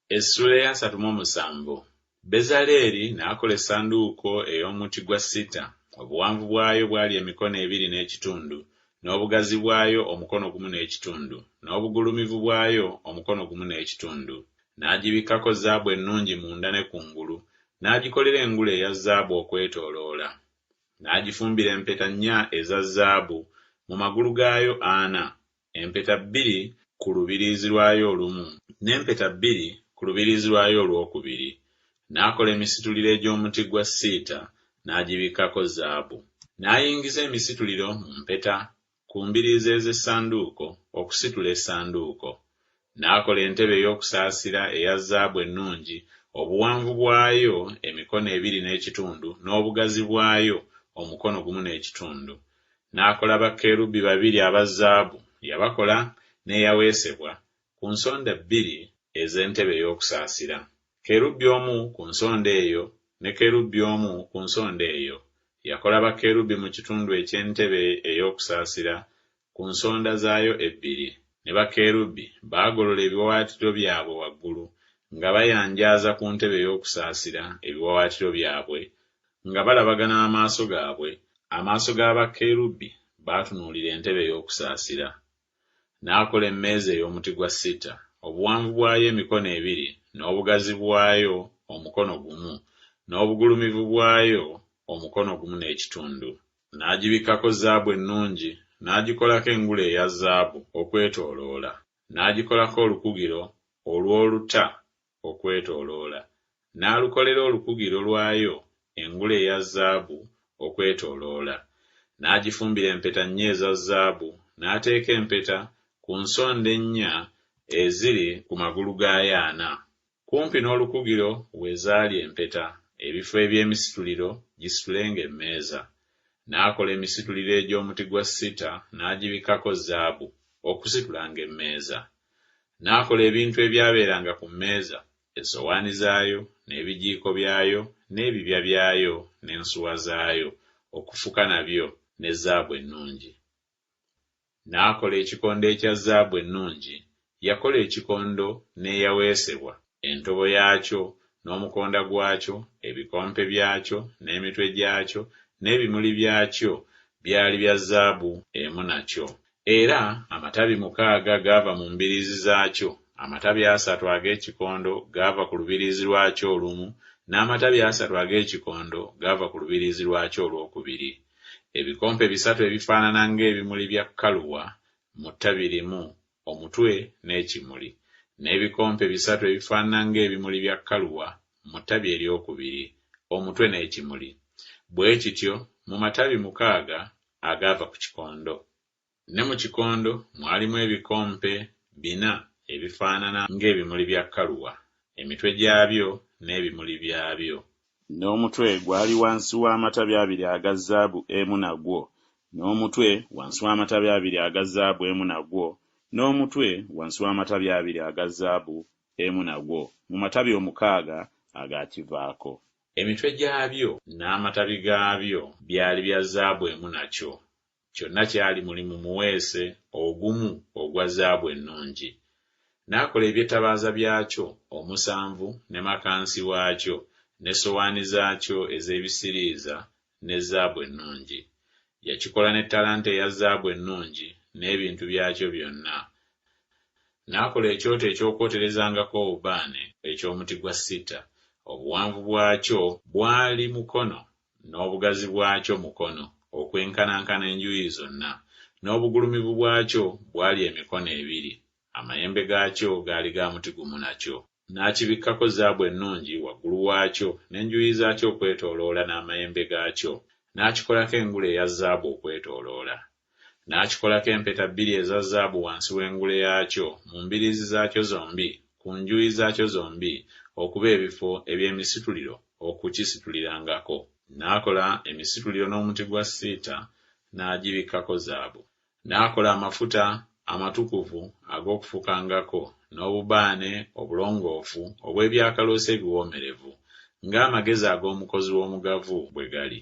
Essula ya 37. Bezaleeri n'akola essanduuko ey'omuti gwa sita. Obuwanvu bwayo bwali emikono 2.5, n'obugazi bwayo omukono 1.5, n'obugulumivu bwayo omukono 1.5. N'agibikkako zaabu ennungi munda ne kungulu, n'agikolera engule eya zaabu okwetooloola. N'agifumbira empeta 4 eza zaabu mu magulu gaayo 4, empeta 2 ku lubiriizi lwayo olumu, n'empeta 2 ku lubiriizi lwayo olwokubiri. N'akola emisituliro egy'omuti gwa siita, n'agibikkako zaabu. N'ayingiza emisituliro mu mpeta ku mbiriizi ez'essanduuko okusitula essanduuko. N'akola entebe ey'okusaasira eya zaabu ennungi, obuwanvu bwayo emikono 2.5 n'obugazi bwayo omukono 1.5. N'akola bakerubi 2 aba zaabu, yabakola n'eyaweesebwa ku nsonda 2 ez'entebe ey'okusaasira. Kerubi omu ku nsonda eyo ne kerubi omu ku nsonda eyo. Yakola bakerubi mu kitundu eky'entebe ey'okusaasira ku nsonda zaayo 2. Ne bakerubi baagolola ebiwawaatiro byabwe waggulu, nga bayanjaaza ku ntebe ey'okusaasira ebiwawaatiro byabwe, nga balabagana amaaso gaabwe. Amaaso g'abakerubi baatunuulira entebe ey'okusaasira. N'akola emmeeza ey'omuti gwa sita, obuwanvu bwayo emikono 2, n'obugazi bwayo omukono 1, n'obugulumivu bwayo omukono 1.5. N'agibikkako zaabu ennungi, n'agikolako engule eya zaabu okwetooloola. N'agikolako olukugiro olw'oluta okwetooloola. N'alukolera olukugiro lwayo engule eya zaabu okwetooloola. N'agifumbira empeta 4 eza zaabu, n'ateeka empeta ku nsonda 4 eziri ku magulu gaayo 4. Kumpi n'olukugiro we zaali empeta, ebifo eby'emisituliro gisitulenga emmeeza. N'akola emisituliro egy'omuti gwa sita, n'agibikkako zaabu okusitulanga emmeeza. N'akola ebintu ebyabeeranga ku mmeeza, essowaani zaayo, n'ebijiiko byayo, n'ebibya byayo, n'ensuwa zaayo, okufuka nabyo ne zaabu ennungi. N'akola ekikondo ekya zaabu ennungi. Yakola ekikondo n'eyaweesebwa, entobo yaakyo n'omukonda gwakyo, ebikompe byakyo n'emitwe gyakyo, n'ebimuli byakyo byali bya zaabu emu nakyo. Era amatabi 6 gaava mu mbiriizi zaakyo. Amatabi 3 ag'ekikondo gaava ku lubiriizi lwakyo olumu, n'amatabi 3 ag'ekikondo gaava ku lubiriizi lwakyo olwokubiri. Ebikompe 3 ebifaanana ng'ebimuli bya kkaluwa mu ttabi limu, omutwe n'ekimuli, n'ebikompe 3 ebifaanana ng'ebimuli bya kkaluwa mu ttabi eryokubiri, omutwe n'ekimuli. Bwe kityo mu matabi 6 agaava ku kikondo. Ne mu kikondo mwalimu ebikompe 4 ebifaanana ng'ebimuli bya kkaluwa, emitwe gyabyo n'ebimuli byabyo. N'omutwe gwali wansi w'amatabi 2 aga zaabu emu nagwo, n'omutwe wansi w'amatabi 2 aga zaabu emu nagwo, n'omutwe wansi w'amatabi 2 aga zaabu emu nagwo, mu matabi 6 agakivaako. Emitwe gyabyo n'amatabi gaabyo byali bya zaabu emu nakyo. Kyonna kyali mulimu muweese ogumu ogwa zaabu ennungi. N'akola ebyettabaaza byakyo 7 ne makansi waakyo, n'essowaani zaakyo ez'ebisiriiza ne zaabu ennungi. Yakikola n'ettalanta eya zaabu ennungi n'ebintu byakyo byonna. N'akola ekyoto eky'okwoterezangako obubaane eky'omuti gwa sita. Obuwanvu bwakyo bwali mukono, n'obugazi bwakyo mukono, okwenkanankana enjuuyi zonna, n'obugulumivu bwakyo bwali emikono 2. Amayembe gaakyo gaali ga muti gumu nakyo. N'akibikkako zaabu ennungi waggulu waakyo, n'enjuuyi zaakyo okwetooloola n'amayembe gaakyo. N'akikolako engule eya zaabu okwetooloola. N'akikolako empeta 2 eza zaabu wansi w'engule yaakyo, mu mbiriizi zaakyo zombi, ku njuuyi zaakyo zombi, okuba ebifo eby'emisituliro okukisitulirangako. N'akola emisituliro n'omuti gwa siita, n'agibikkako zaabu. N'akola amafuta amatukuvu ag'okufukangako, n'obubaane obulongoofu obw'ebyakaloosa ebiwoomerevu, ng'amagezi ag'omukozi w'omugavu bwe gali.